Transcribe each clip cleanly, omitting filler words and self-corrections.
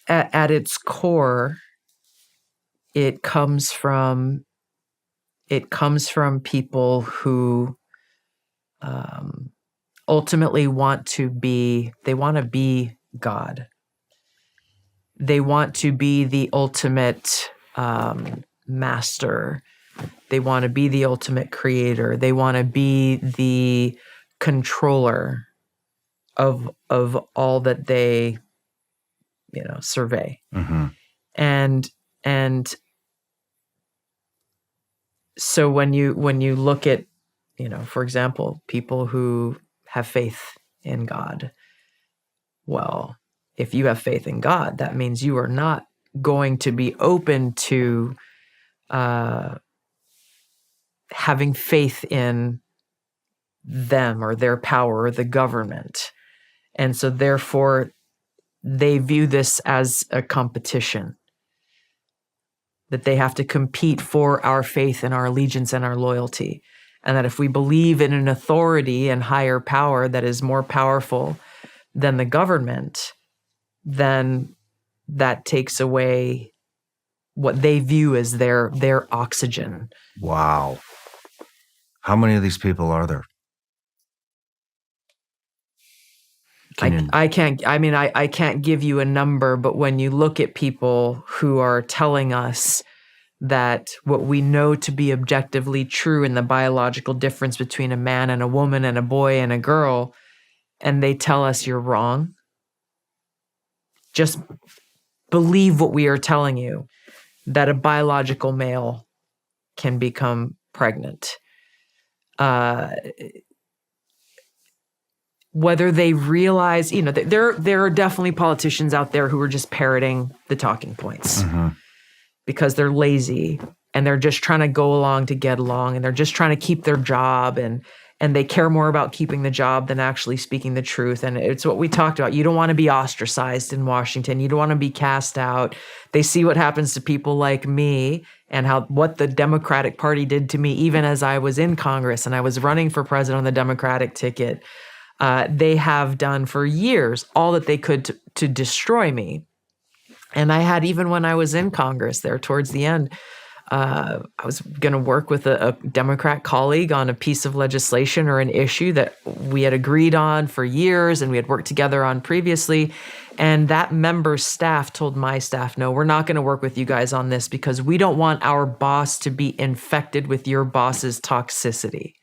at its core, it comes from people who ultimately want to be God. They want to be the ultimate master. They want to be the ultimate creator. They want to be the controller of all that they, survey. Mm-hmm. And so when you look at, for example, people who have faith in God, well, if you have faith in God, that means you are not going to be open to having faith in them or their power or the government. And so therefore, they view this as a competition, that they have to compete for our faith and our allegiance and our loyalty. And that if we believe in an authority and higher power that is more powerful than the government, then that takes away what they view as their oxygen. Wow. How many of these people are there? I can't give you a number, but when you look at people who are telling us that what we know to be objectively true in the biological difference between a man and a woman and a boy and a girl, and they tell us you're wrong, just believe what we are telling you, that a biological male can become pregnant. Whether they realize, there are definitely politicians out there who are just parroting the talking points because they're lazy and they're just trying to go along to get along, and they're just trying to keep their job, and they care more about keeping the job than actually speaking the truth. And it's what we talked about. You don't want to be ostracized in Washington. You don't want to be cast out. They see what happens to people like me and what the Democratic Party did to me, even as I was in Congress and I was running for president on the Democratic ticket. They have done for years all that they could to destroy me. And I had, even when I was in Congress there towards the end, I was going to work with a Democrat colleague on a piece of legislation or an issue that we had agreed on for years and we had worked together on previously. And that member's staff told my staff, no, we're not going to work with you guys on this because we don't want our boss to be infected with your boss's toxicity.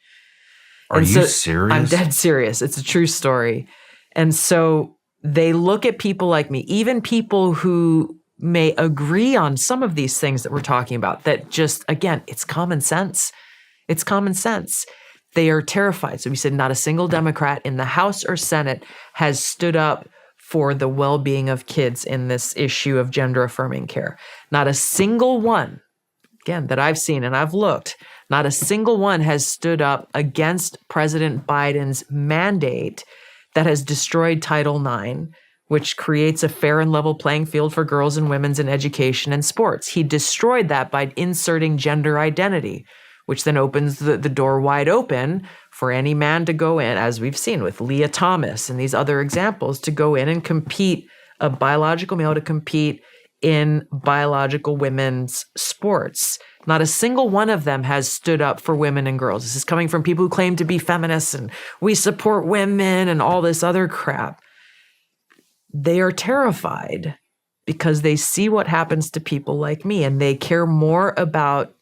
Are you serious? I'm dead serious. It's a true story. And so they look at people like me, even people who may agree on some of these things that we're talking about, that just, again, it's common sense. It's common sense. They are terrified. So we said not a single Democrat in the House or Senate has stood up for the well-being of kids in this issue of gender-affirming care. Not a single one, again, that I've seen and I've looked, not a single one has stood up against President Biden's mandate that has destroyed Title IX, which creates a fair and level playing field for girls and women's in education and sports. He destroyed that by inserting gender identity, which then opens the door wide open for any man to go in, as we've seen with Leah Thomas and these other examples, to go in and compete, a biological male to compete in biological women's sports. Not a single one of them has stood up for women and girls. This is coming from people who claim to be feminists and we support women and all this other crap. They are terrified because they see what happens to people like me, and they care more about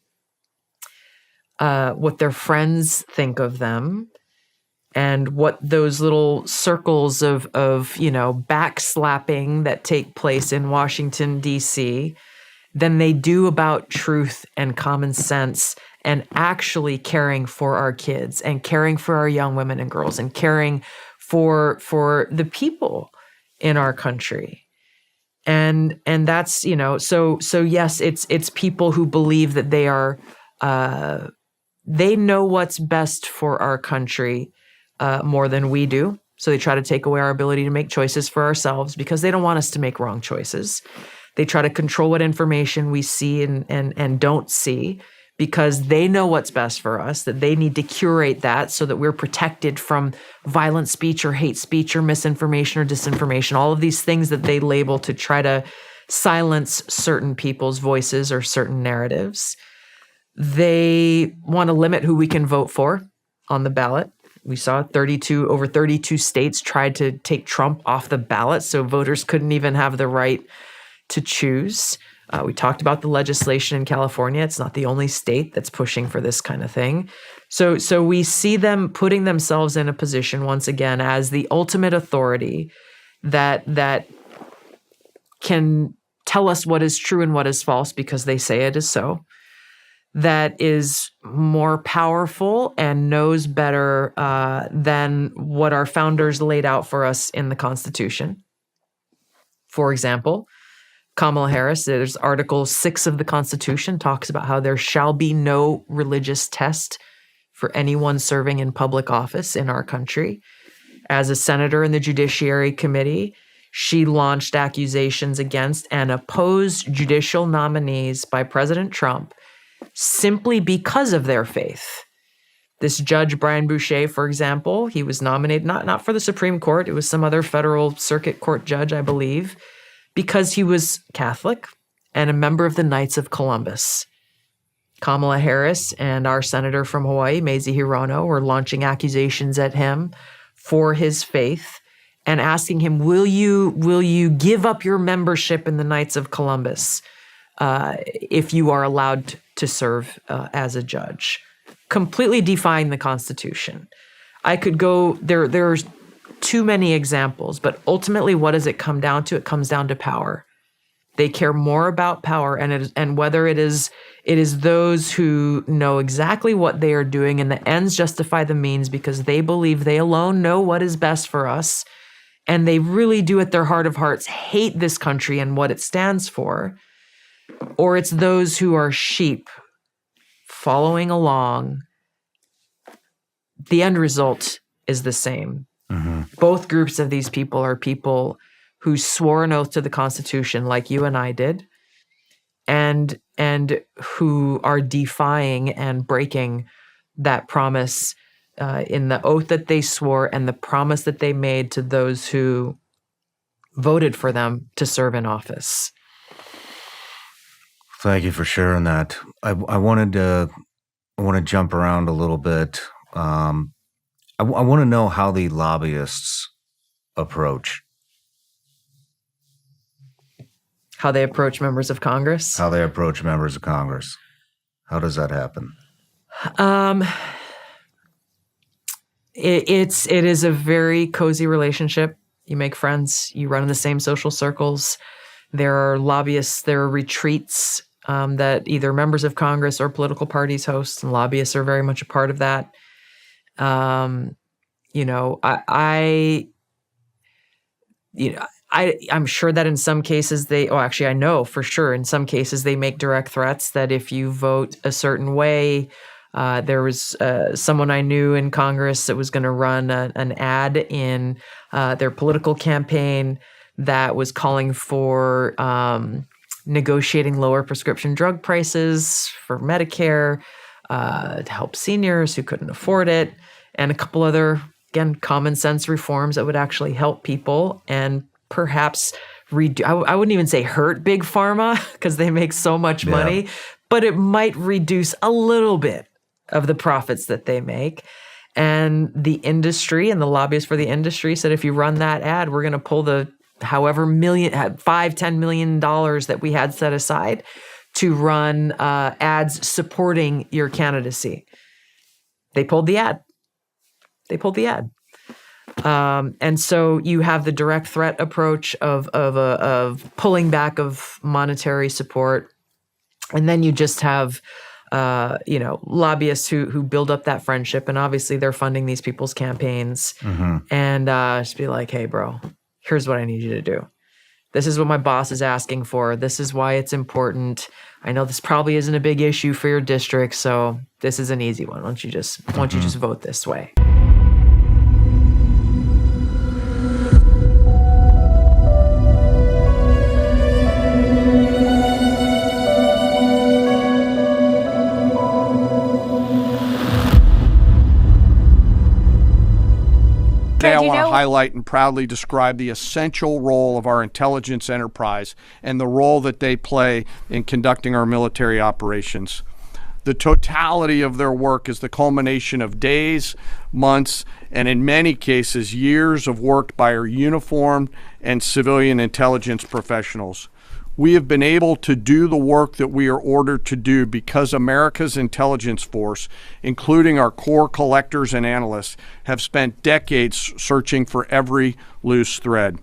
what their friends think of them and what those little circles of backslapping that take place in Washington, D.C., than they do about truth and common sense and actually caring for our kids and caring for our young women and girls and caring for the people in our country. And that's, so yes, it's people who believe that they are, they know what's best for our country more than we do. So they try to take away our ability to make choices for ourselves because they don't want us to make wrong choices. They try to control what information we see and don't see because they know what's best for us, that they need to curate that so that we're protected from violent speech or hate speech or misinformation or disinformation, all of these things that they label to try to silence certain people's voices or certain narratives. They want to limit who we can vote for on the ballot. We saw over 32 states tried to take Trump off the ballot, so voters couldn't even have the right to choose. We talked about the legislation in California. It's not the only state that's pushing for this kind of thing. So we see them putting themselves in a position once again as the ultimate authority that can tell us what is true and what is false because they say it is so. That is more powerful and knows better than what our founders laid out for us in the Constitution. For example, Kamala Harris, there's Article 6 of the Constitution, talks about how there shall be no religious test for anyone serving in public office in our country. As a senator in the Judiciary Committee, she launched accusations against and opposed judicial nominees by President Trump simply because of their faith. This judge, Brian Boucher, for example, he was nominated not for the Supreme Court, it was some other federal circuit court judge, I believe, because he was Catholic and a member of the Knights of Columbus. Kamala Harris and our senator from Hawaii, Mazie Hirono, were launching accusations at him for his faith and asking him, will you give up your membership in the Knights of Columbus if you are allowed to serve as a judge? Completely defying the Constitution. I could go, there's too many examples, but ultimately what does it come down to? It comes down to power. They care more about power and whether it is those who know exactly what they are doing and the ends justify the means because they believe they alone know what is best for us. And they really do at their heart of hearts hate this country and what it stands for. Or it's those who are sheep following along. The end result is the same. Mm-hmm. Both groups of these people are people who swore an oath to the Constitution like you and I did, and who are defying and breaking that promise in the oath that they swore and the promise that they made to those who voted for them to serve in office. Thank you for sharing that. I want to jump around a little bit. I want to know how the lobbyists approach. How they approach members of Congress? How they approach members of Congress. How does that happen? It is a very cozy relationship. You make friends. You run in the same social circles. There are lobbyists. There are retreats that either members of Congress or political parties host, and lobbyists are very much a part of that. I'm sure that in some cases I know for sure in some cases they make direct threats that if you vote a certain way, there was someone I knew in Congress that was going to run an ad in their political campaign that was calling for negotiating lower prescription drug prices for Medicare to help seniors who couldn't afford it, and a couple other, again, common sense reforms that would actually help people and perhaps I wouldn't even say hurt big pharma because they make so much money, but it might reduce a little bit of the profits that they make. And the industry and the lobbyists for the industry said, if you run that ad, we're going to pull the $5-10 million that we had set aside to run ads supporting your candidacy. They pulled the ad. And so you have the direct threat approach of pulling back of monetary support, and then you just have lobbyists who build up that friendship, and obviously they're funding these people's campaigns, and just be like, hey, bro, here's what I need you to do. This is what my boss is asking for. This is why it's important. I know this probably isn't a big issue for your district, so this is an easy one. Why don't you just vote this way? Now, want to highlight and proudly describe the essential role of our intelligence enterprise and the role that they play in conducting our military operations. The totality of their work is the culmination of days, months, and in many cases, years of work by our uniformed and civilian intelligence professionals. We have been able to do the work that we are ordered to do because America's intelligence force, including our core collectors and analysts, have spent decades searching for every loose thread.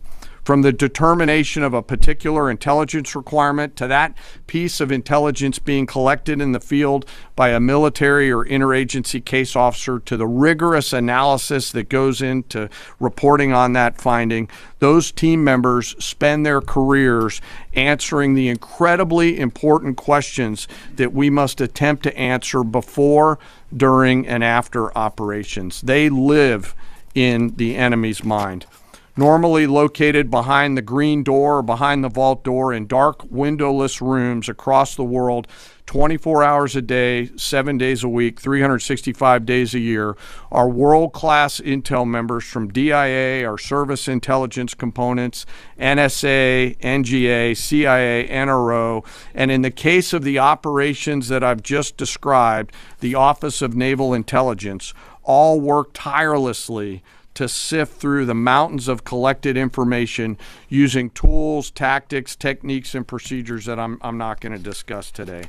From the determination of a particular intelligence requirement to that piece of intelligence being collected in the field by a military or interagency case officer to the rigorous analysis that goes into reporting on that finding, those team members spend their careers answering the incredibly important questions that we must attempt to answer before, during, and after operations. They live in the enemy's mind. Normally located behind the green door or behind the vault door in dark, windowless rooms across the world, 24 hours a day, 7 days a week, 365 days a year, are world-class intel members from DIA, our service intelligence components, NSA, NGA, CIA, NRO, and in the case of the operations that I've just described, the Office of Naval Intelligence, all work tirelessly to sift through the mountains of collected information using tools, tactics, techniques, and procedures that I'm not going to discuss today.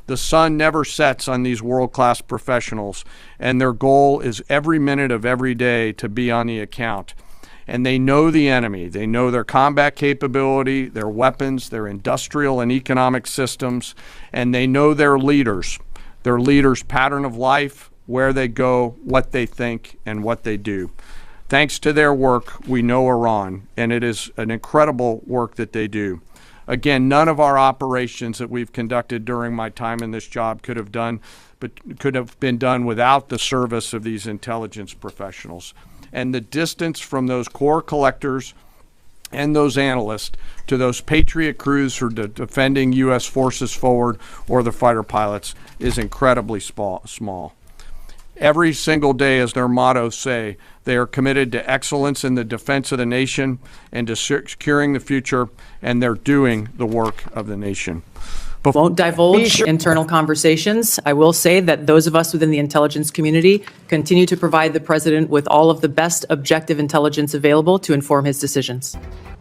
The sun never sets on these world-class professionals, and their goal is every minute of every day to be on the account. And they know the enemy. They know their combat capability, their weapons, their industrial and economic systems, and they know their leaders' pattern of life, where they go, what they think, and what they do. Thanks to their work, we know Iran, and it is an incredible work that they do. Again, none of our operations that we've conducted during my time in this job could have been done without the service of these intelligence professionals. And the distance from those core collectors and those analysts to those Patriot crews who are defending U.S. forces forward or the fighter pilots is incredibly small. Every single day, as their mottos say, they are committed to excellence in the defense of the nation and to securing the future, and they're doing the work of the nation. Won't divulge internal conversations. I will say that those of us within the intelligence community continue to provide the president with all of the best objective intelligence available to inform his decisions.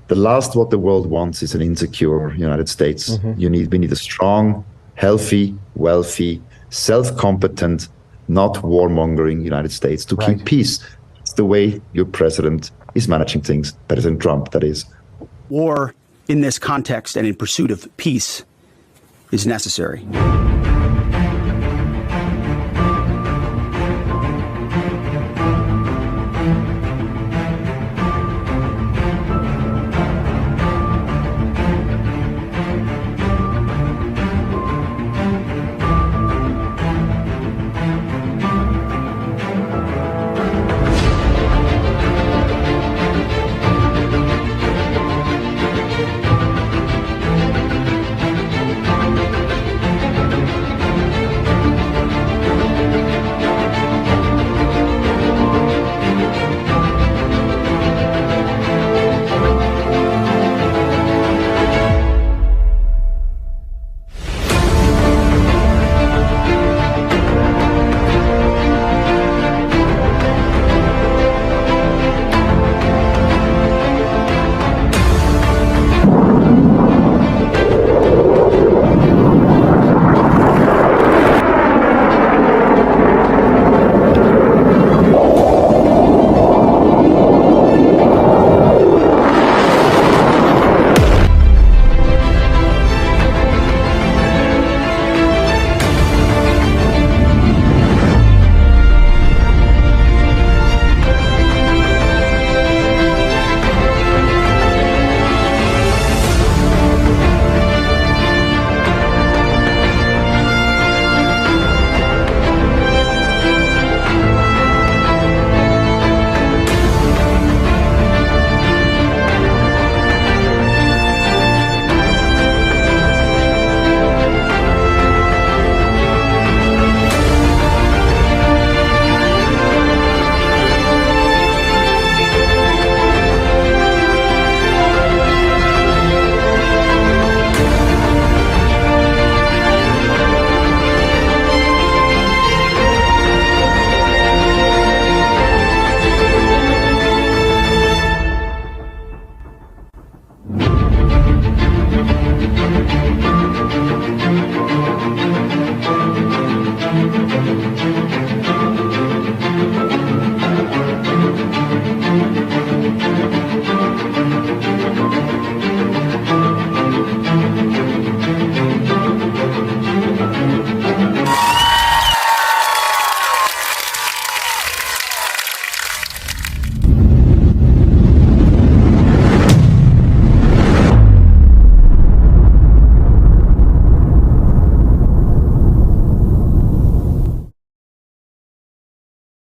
The last what the world wants is an insecure United States. We need a strong, healthy, wealthy, self-competent, not warmongering United States to keep peace. It's the way your president is managing things, President Trump, that is. War in this context and in pursuit of peace is necessary.